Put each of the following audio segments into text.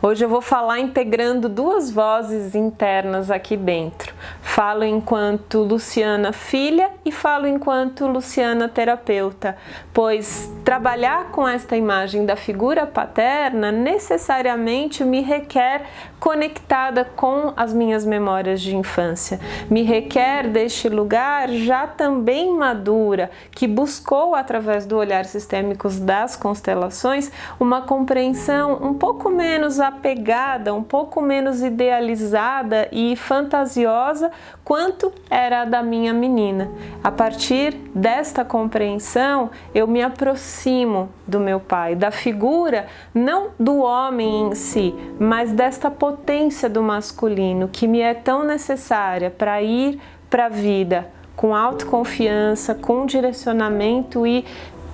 Hoje eu vou falar integrando duas vozes internas aqui dentro. Falo enquanto Luciana filha e falo enquanto Luciana terapeuta, pois trabalhar com esta imagem da figura paterna necessariamente me requer conectada com as minhas memórias de infância. Me requer deste lugar já também madura, que buscou através do olhar sistêmico das constelações uma compreensão um pouco menos apegada, um pouco menos idealizada e fantasiosa quanto era a da minha menina. A partir desta compreensão, eu me aproximo do meu pai, da figura, não do homem em si, mas desta potência do masculino que me é tão necessária para ir para a vida com autoconfiança, com direcionamento e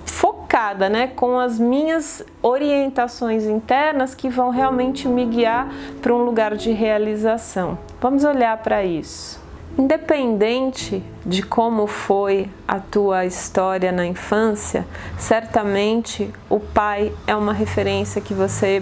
focada, com as minhas orientações internas que vão realmente me guiar para um lugar de realização. Vamos olhar para isso. Independente de como foi a tua história na infância, certamente o pai é uma referência que você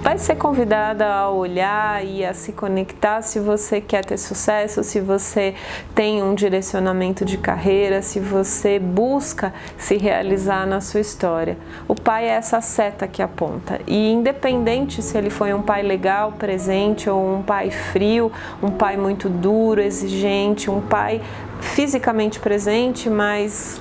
vai ser convidada a olhar e a se conectar se você quer ter sucesso, se você tem um direcionamento de carreira, se você busca se realizar na sua história. O pai é essa seta que aponta e independente se ele foi um pai legal, presente ou um pai frio, um pai muito duro, exigente, um pai fisicamente presente, mas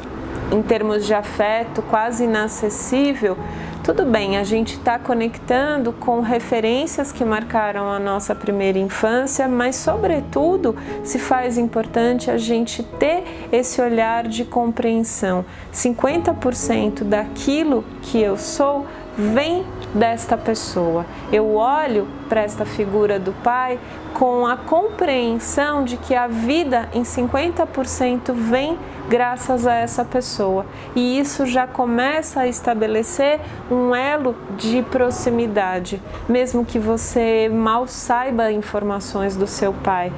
em termos de afeto quase inacessível, tudo bem, a gente está conectando com referências que marcaram a nossa primeira infância, mas sobretudo se faz importante a gente ter esse olhar de compreensão. 50% daquilo que eu sou vem desta pessoa. Eu olho para esta figura do pai com a compreensão de que a vida em 50% vem graças a essa pessoa. E isso já começa a estabelecer um elo de proximidade, mesmo que você mal saiba informações do seu pai.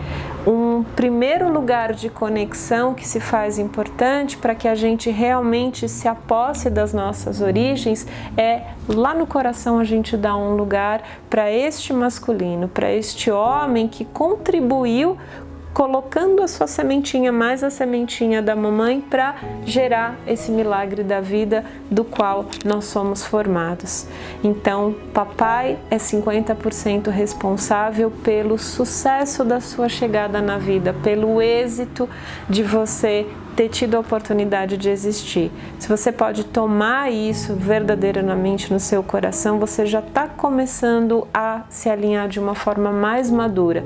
Um primeiro lugar de conexão que se faz importante para que a gente realmente se aposse das nossas origens é lá no coração a gente dá um lugar para este masculino, para este homem que contribuiu colocando a sua sementinha mais a sementinha da mamãe para gerar esse milagre da vida do qual nós somos formados. Então, papai é 50% responsável pelo sucesso da sua chegada na vida, pelo êxito de você ter tido a oportunidade de existir. Se você pode tomar isso verdadeiramente no seu coração, você já está começando a se alinhar de uma forma mais madura.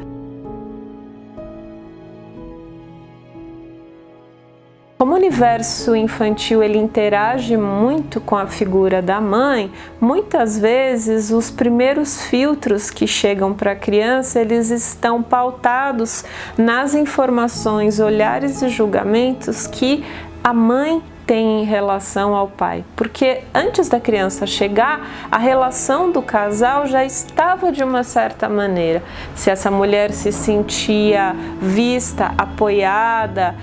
Como o universo infantil ele interage muito com a figura da mãe, muitas vezes os primeiros filtros que chegam para a criança, eles estão pautados nas informações, olhares e julgamentos que a mãe tem em relação ao pai, porque antes da criança chegar, a relação do casal já estava de uma certa maneira. Se essa mulher se sentia vista, apoiada,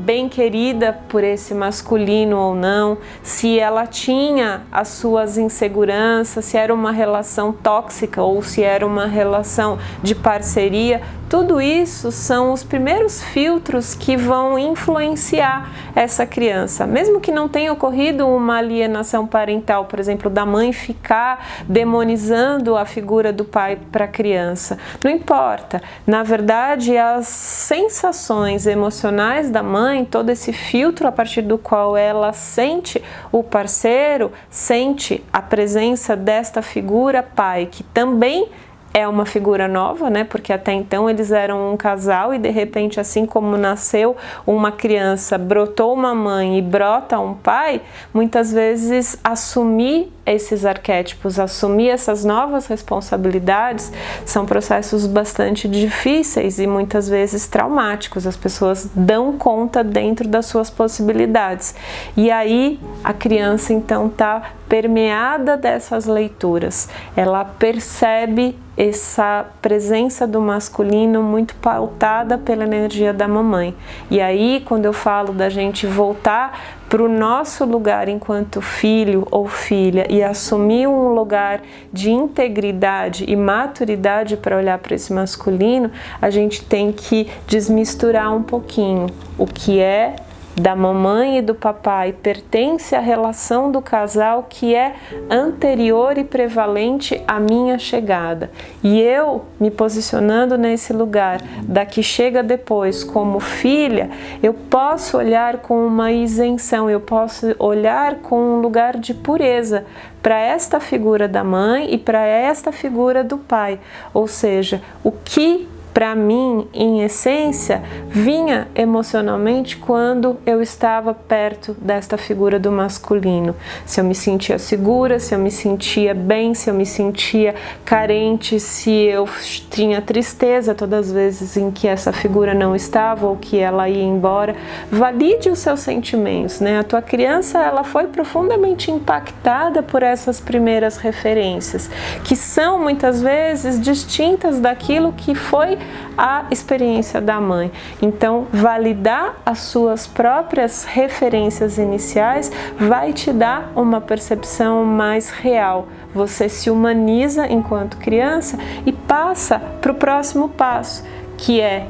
bem querida por esse masculino ou não, se ela tinha as suas inseguranças, se era uma relação tóxica ou se era uma relação de parceria, tudo isso são os primeiros filtros que vão influenciar essa criança. Mesmo que não tenha ocorrido uma alienação parental, por exemplo, da mãe ficar demonizando a figura do pai para a criança, não importa. Na verdade, as sensações emocionais da mãe, todo esse filtro a partir do qual ela sente o parceiro, sente a presença desta figura pai, que também é uma figura nova, porque até então eles eram um casal e de repente, assim como nasceu uma criança, brotou uma mãe e brota um pai, muitas vezes assumir esses arquétipos, assumir essas novas responsabilidades são processos bastante difíceis e muitas vezes traumáticos. As pessoas dão conta dentro das suas possibilidades e aí a criança então está permeada dessas leituras, ela percebe essa presença do masculino muito pautada pela energia da mamãe. E aí, quando eu falo da gente voltar para o nosso lugar enquanto filho ou filha e assumir um lugar de integridade e maturidade para olhar para esse masculino, a gente tem que desmisturar um pouquinho o que é da mamãe e do papai pertence à relação do casal que é anterior e prevalente à minha chegada. E eu, me posicionando nesse lugar da que chega depois como filha, eu posso olhar com uma isenção, eu posso olhar com um lugar de pureza para esta figura da mãe e para esta figura do pai. Ou seja, o que para mim, em essência, vinha emocionalmente quando eu estava perto desta figura do masculino. Se eu me sentia segura, se eu me sentia bem, se eu me sentia carente, se eu tinha tristeza todas as vezes em que essa figura não estava ou que ela ia embora. Valide os seus sentimentos, né? A tua criança, ela foi profundamente impactada por essas primeiras referências, que são muitas vezes distintas daquilo que foi a experiência da mãe. Então, validar as suas próprias referências iniciais vai te dar uma percepção mais real. Você se humaniza enquanto criança e passa para o próximo passo, que é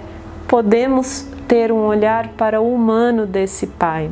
podemos ter um olhar para o humano desse pai.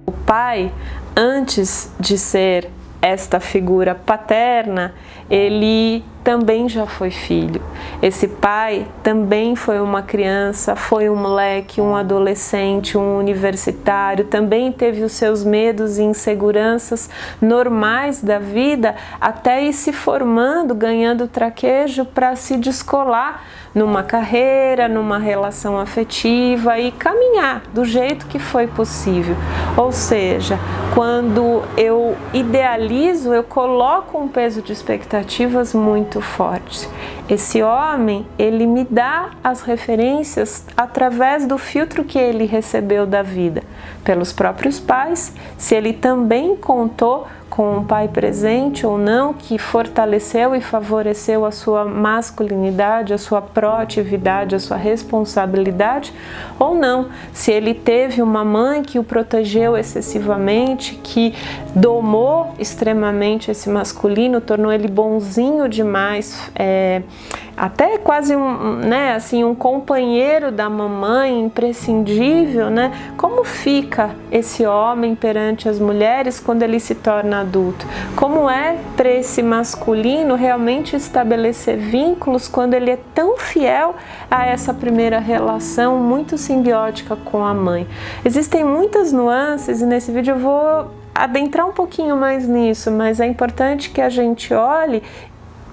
O pai, antes de ser esta figura paterna, ele também já foi filho. Esse pai também foi uma criança, foi um moleque, um adolescente, um universitário, também teve os seus medos e inseguranças normais da vida, até ir se formando, ganhando traquejo para se descolar numa carreira, numa relação afetiva e caminhar do jeito que foi possível. Ou seja, quando eu idealizo, eu coloco um peso de expectativas muito forte. Esse homem, ele me dá as referências através do filtro que ele recebeu da vida, pelos próprios pais, se ele também contou com um pai presente ou não, que fortaleceu e favoreceu a sua masculinidade, a sua proatividade, a sua responsabilidade, ou não, se ele teve uma mãe que o protegeu excessivamente, que domou extremamente esse masculino, tornou ele bonzinho demais, até quase um companheiro da mamãe, imprescindível, né? Como fica esse homem perante as mulheres quando ele se torna adulto? Como é para esse masculino realmente estabelecer vínculos quando ele é tão fiel a essa primeira relação muito simbiótica com a mãe? Existem muitas nuances e nesse vídeo eu vou adentrar um pouquinho mais nisso, mas é importante que a gente olhe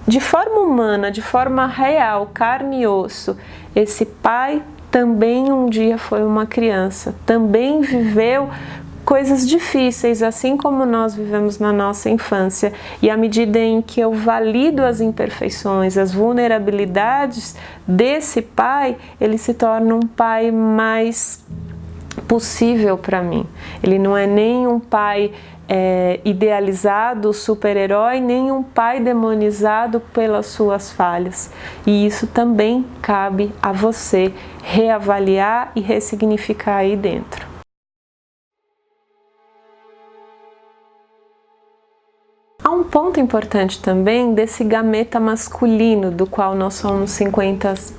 de forma humana, de forma real, carne e osso. Esse pai também um dia foi uma criança, também viveu coisas difíceis, assim como nós vivemos na nossa infância. E à medida em que eu valido as imperfeições, as vulnerabilidades desse pai, ele se torna um pai mais possível para mim. Ele não é nem um pai idealizado, super-herói, nem um pai demonizado pelas suas falhas. E isso também cabe a você reavaliar e ressignificar aí dentro. Há um ponto importante também desse gameta masculino do qual nós somos 50%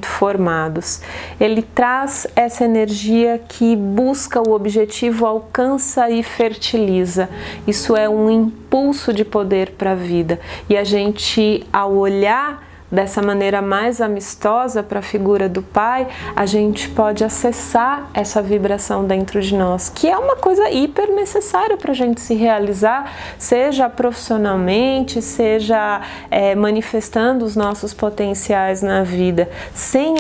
formados. Ele traz essa energia que busca o objetivo, alcança e fertiliza. Isso é um impulso de poder para a vida. E a gente, ao olhar dessa maneira mais amistosa para a figura do pai, a gente pode acessar essa vibração dentro de nós, que é uma coisa hiper necessária para a gente se realizar, seja profissionalmente, seja manifestando os nossos potenciais na vida. Sem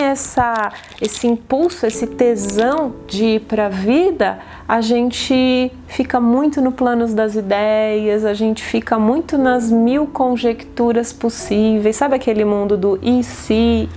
esse impulso, esse tesão de ir para a vida, a gente fica muito no plano das ideias, a gente fica muito nas mil conjecturas possíveis, sabe aquele mundo do e se,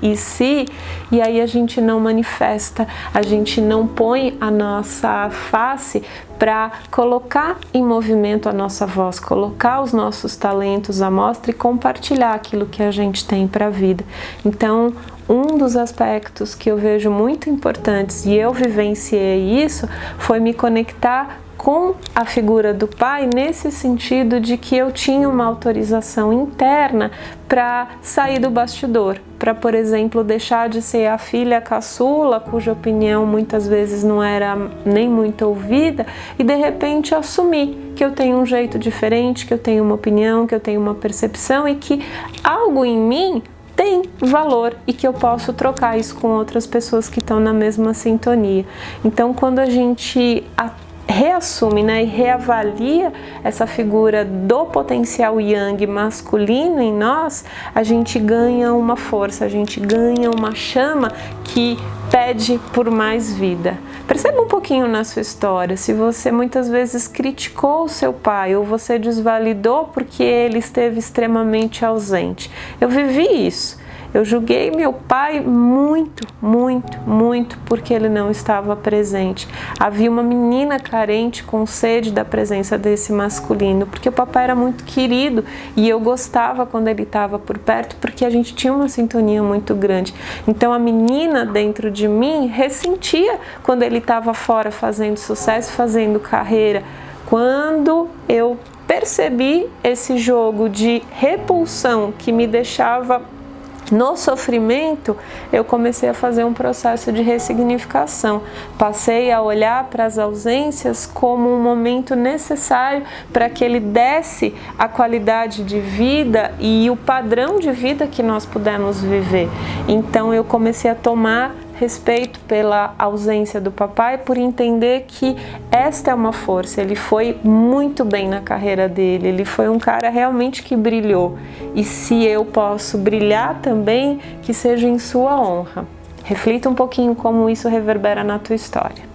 e aí a gente não manifesta, a gente não põe a nossa face para colocar em movimento a nossa voz, colocar os nossos talentos à mostra e compartilhar aquilo que a gente tem para a vida. Então, um dos aspectos que eu vejo muito importantes, e eu vivenciei isso, foi me conectar com a figura do pai, nesse sentido de que eu tinha uma autorização interna para sair do bastidor, para, por exemplo, deixar de ser a filha caçula, cuja opinião muitas vezes não era nem muito ouvida, e de repente assumir que eu tenho um jeito diferente, que eu tenho uma opinião, que eu tenho uma percepção e que algo em mim tem valor e que eu posso trocar isso com outras pessoas que estão na mesma sintonia. Então, quando a gente reassume, né, e reavalia essa figura do potencial yang masculino em nós, a gente ganha uma força, a gente ganha uma chama que pede por mais vida. Perceba um pouquinho na sua história, se você muitas vezes criticou o seu pai ou você desvalidou porque ele esteve extremamente ausente. Eu vivi isso. Eu julguei meu pai muito porque ele não estava presente. Havia uma menina carente com sede da presença desse masculino, porque o papai era muito querido e eu gostava quando ele estava por perto, porque a gente tinha uma sintonia muito grande. Então a menina dentro de mim ressentia quando ele estava fora fazendo sucesso, fazendo carreira. Quando eu percebi esse jogo de repulsão que me deixava no sofrimento, eu comecei a fazer um processo de ressignificação. Passei a olhar para as ausências como um momento necessário para que ele desse a qualidade de vida e o padrão de vida que nós pudemos viver. Então eu comecei a tomar respeito pela ausência do papai, por entender que esta é uma força. Ele foi muito bem na carreira dele, ele foi um cara realmente que brilhou, e se eu posso brilhar também, que seja em sua honra. Reflita um pouquinho como isso reverbera na tua história.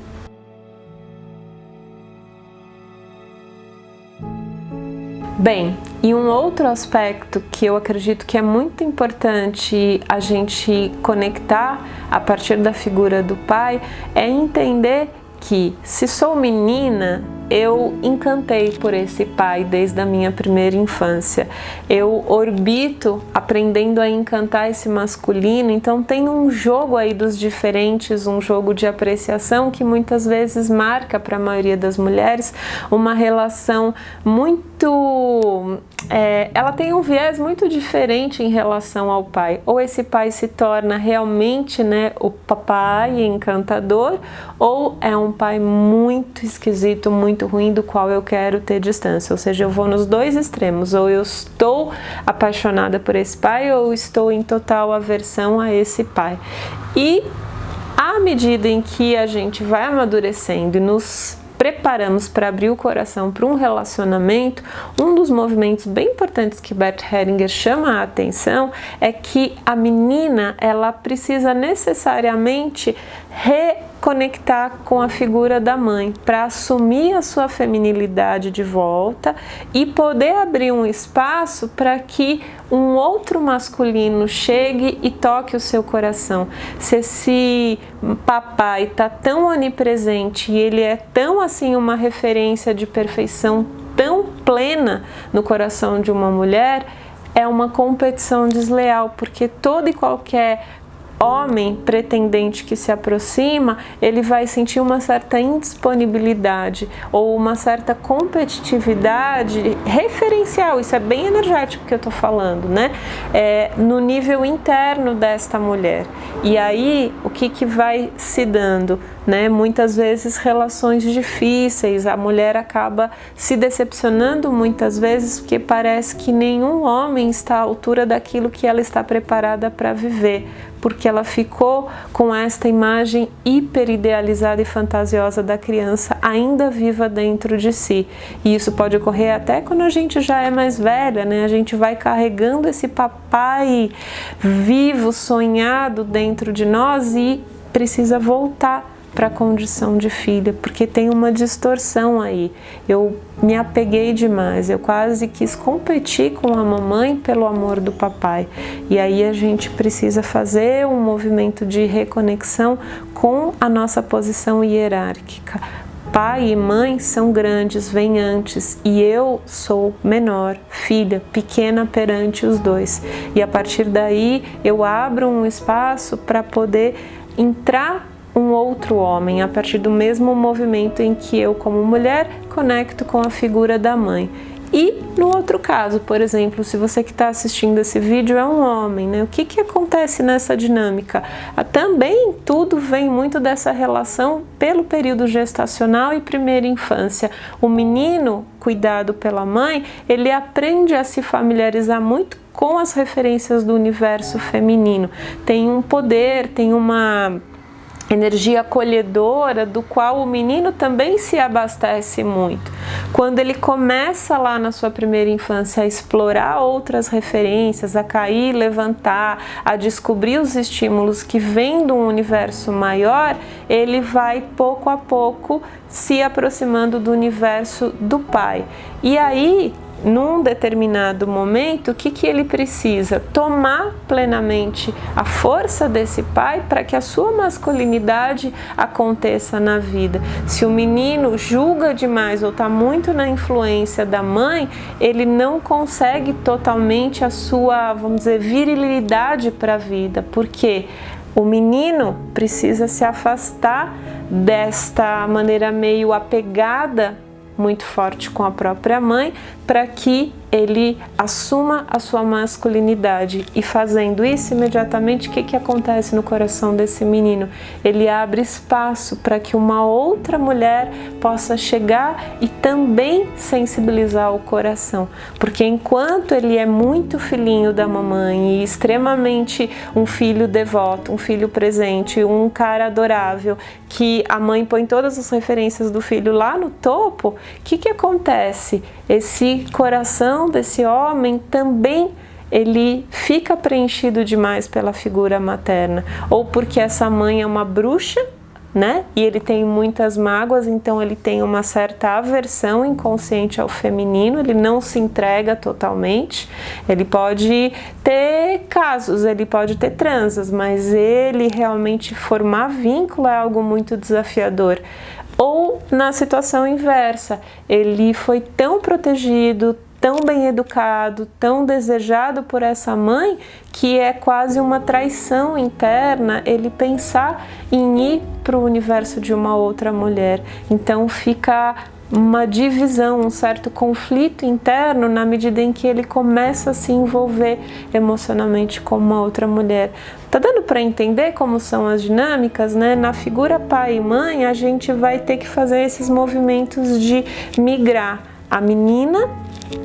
Bem, e um outro aspecto que eu acredito que é muito importante a gente conectar a partir da figura do pai é entender que, se sou menina, eu encantei por esse pai desde a minha primeira infância. Eu orbito aprendendo a encantar esse masculino, então tem um jogo aí dos diferentes, um jogo de apreciação que muitas vezes marca para a maioria das mulheres uma relação muito... ela tem um viés muito diferente em relação ao pai. Ou esse pai se torna realmente, né, o papai encantador, ou é um pai muito esquisito, muito ruim, do qual eu quero ter distância. Ou seja, eu vou nos dois extremos, ou eu estou apaixonada por esse pai, ou estou em total aversão a esse pai. E à medida em que a gente vai amadurecendo e nos preparamos para abrir o coração para um relacionamento, um dos movimentos bem importantes que Bert Hellinger chama a atenção é que a menina, ela precisa necessariamente reconectar com a figura da mãe para assumir a sua feminilidade de volta e poder abrir um espaço para que um outro masculino chegue e toque o seu coração. Se esse papai está tão onipresente e ele é tão assim uma referência de perfeição tão plena no coração de uma mulher, é uma competição desleal, porque todo e qualquer homem pretendente que se aproxima, ele vai sentir uma certa indisponibilidade ou uma certa competitividade referencial. Isso é bem energético que eu tô falando, né? No nível interno desta mulher. E aí, o que vai se dando? Né? Muitas vezes relações difíceis, a mulher acaba se decepcionando muitas vezes porque parece que nenhum homem está à altura daquilo que ela está preparada para viver, porque ela ficou com esta imagem hiper idealizada e fantasiosa da criança ainda viva dentro de si. E isso pode ocorrer até quando a gente já é mais velha, né? A gente vai carregando esse papai vivo, sonhado dentro de nós e precisa voltar para a condição de filha, porque tem uma distorção aí. Eu me apeguei demais, eu quase quis competir com a mamãe pelo amor do papai. E aí a gente precisa fazer um movimento de reconexão com a nossa posição hierárquica, pai e mãe são grandes, vêm antes, e eu sou menor, filha, pequena perante os dois. E a partir daí eu abro um espaço para poder entrar um outro homem, a partir do mesmo movimento em que eu, como mulher, conecto com a figura da mãe. E no outro caso, por exemplo, se você que está assistindo esse vídeo é um homem, né? O que acontece nessa dinâmica? Também tudo vem muito dessa relação pelo período gestacional e primeira infância. O menino, cuidado pela mãe, ele aprende a se familiarizar muito com as referências do universo feminino. Tem um poder, tem uma energia acolhedora do qual o menino também se abastece muito. Quando ele começa lá na sua primeira infância a explorar outras referências, a cair, levantar, a descobrir os estímulos que vêm de um universo maior, ele vai pouco a pouco se aproximando do universo do pai. E aí, num determinado momento, o que ele precisa? Tomar plenamente a força desse pai para que a sua masculinidade aconteça na vida. Se o menino julga demais ou está muito na influência da mãe, ele não consegue totalmente a sua, vamos dizer, virilidade para a vida. Por quê? O menino precisa se afastar desta maneira meio apegada, muito forte com a própria mãe, para que ele assuma a sua masculinidade. E fazendo isso, imediatamente, o que acontece no coração desse menino? Ele abre espaço para que uma outra mulher possa chegar e também sensibilizar o coração. Porque enquanto ele é muito filhinho da mamãe e extremamente um filho devoto, um filho presente, um cara adorável, que a mãe põe todas as referências do filho lá no topo, o que acontece? Esse coração desse homem também ele fica preenchido demais pela figura materna, ou porque essa mãe é uma bruxa, né? E ele tem muitas mágoas, então ele tem uma certa aversão inconsciente ao feminino, ele não se entrega totalmente. Ele pode ter casos, ele pode ter transas, mas ele realmente formar vínculo é algo muito desafiador. Ou na situação inversa, ele foi tão protegido, tão bem educado, tão desejado por essa mãe, que é quase uma traição interna ele pensar em ir para o universo de uma outra mulher. Então fica uma divisão, um certo conflito interno na medida em que ele começa a se envolver emocionalmente com uma outra mulher. Tá dando para entender como são as dinâmicas, né? Na figura pai e mãe, a gente vai ter que fazer esses movimentos de migrar a menina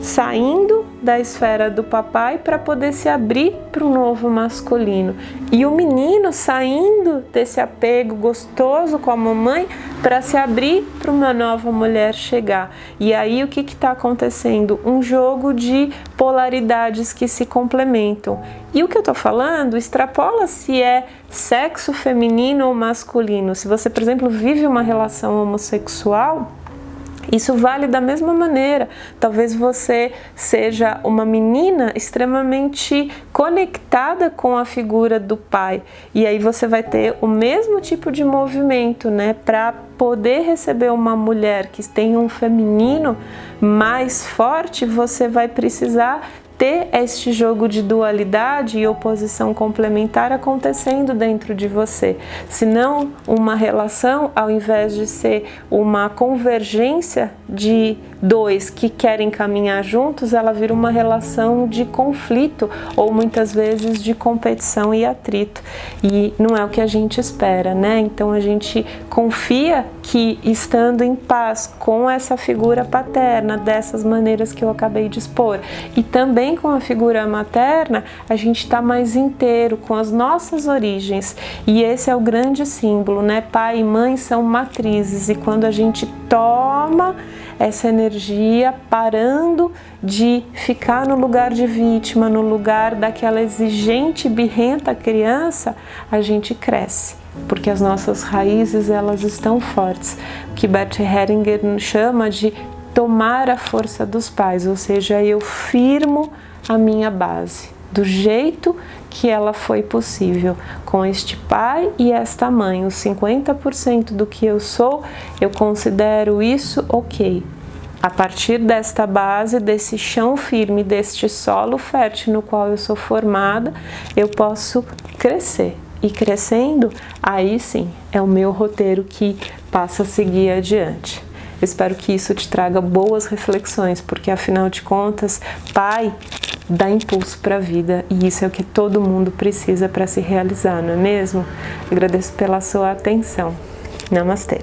saindo da esfera do papai para poder se abrir para o novo masculino, e o menino saindo desse apego gostoso com a mamãe para se abrir para uma nova mulher chegar. E aí o que está acontecendo? Um jogo de polaridades que se complementam. E o que eu estou falando extrapola se é sexo feminino ou masculino. Se você, por exemplo, vive uma relação homossexual, isso vale da mesma maneira. Talvez você seja uma menina extremamente conectada com a figura do pai. E aí você vai ter o mesmo tipo de movimento, né? Para poder receber uma mulher que tem um feminino mais forte, você vai precisar ter este jogo de dualidade e oposição complementar acontecendo dentro de você. Senão, uma relação, ao invés de ser uma convergência de dois que querem caminhar juntos, ela vira uma relação de conflito ou muitas vezes de competição e atrito. E não é o que a gente espera, né? Então a gente confia que, estando em paz com essa figura paterna, dessas maneiras que eu acabei de expor, e também com a figura materna, a gente está mais inteiro com as nossas origens. E esse é o grande símbolo, né? Pai e mãe são matrizes, e quando a gente toma essa energia, parando de ficar no lugar de vítima, no lugar daquela exigente, birrenta criança, a gente cresce, porque as nossas raízes, elas estão fortes, o que Bert Hellinger chama de tomar a força dos pais, ou seja, eu firmo a minha base. do jeito que ela foi possível, com este pai e esta mãe, os 50% do que eu sou, eu considero isso ok. A partir desta base, desse chão firme, deste solo fértil no qual eu sou formada, eu posso crescer. E crescendo, aí sim, é o meu roteiro que passa a seguir adiante. Eu espero que isso te traga boas reflexões, porque afinal de contas, pai dá impulso para a vida e isso é o que todo mundo precisa para se realizar, não é mesmo? Agradeço pela sua atenção. Namastê!